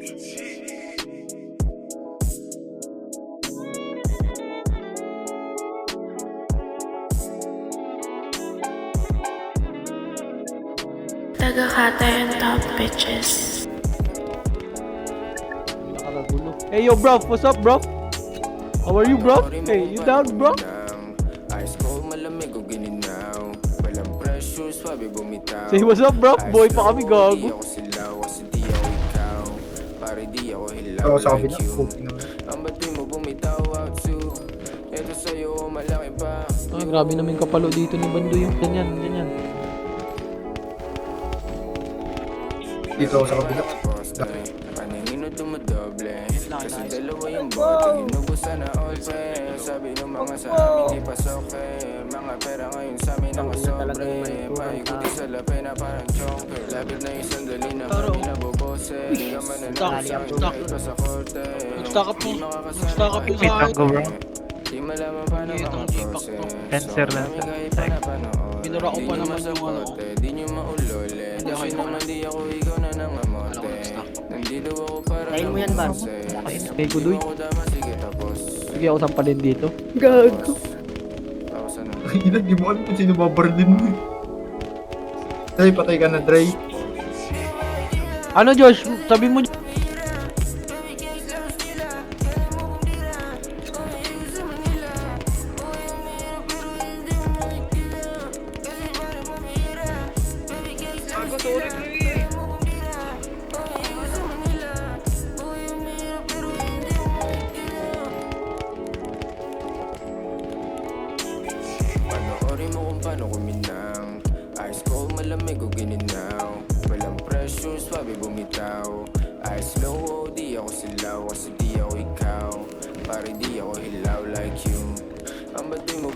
Tagakatay and top bitches. Nakakagulo. Hey yo bro, what's up bro? How are you bro? Hey, you down bro? Say what's up bro? Boy pa kami gago. Oo, sa kabila. Puti naman. Ay, grabe naman kapalo dito ni Bandoy. Ganyan, ganyan. Dito ako sa kabila. Kasi dalawa yung bote, ginubusan na all pre. Sabi nung mga sa amin, di pasok eh. Mga pera ngayon sa amin ang masobre. Paikuti sa lape na parang chonke. Labit na yung sandali na kami nabobose. Di ka mananalo sa akin kahit pa sa korte. Nag-stack up po. Nag-stack up po sa akin. Di malaman paano makaprose. Cancer lang sa side. Binura ko pa naman yung ano. Di nyo maulole. Kasi naman di ako ikaw na nangamote. Nandito ako para Kain mo yan, Bar. Hey, Kudoy. Sige tapos. Sige ako sampalin dito. Gago. Tapos ano? Ina, di mo alam kung sino babarlin mo. Dre, patay ka na, Dre. Ano Josh? Sabi mo Panoorin mo kung paano kuminang. Ice cold, malamig o gininaw. Walang pressure, swabe bumitaw. Ice low, oh, di ako silaw. Kasi di ako ikaw. Pare di ako hilaw like you. Ang ba't di mo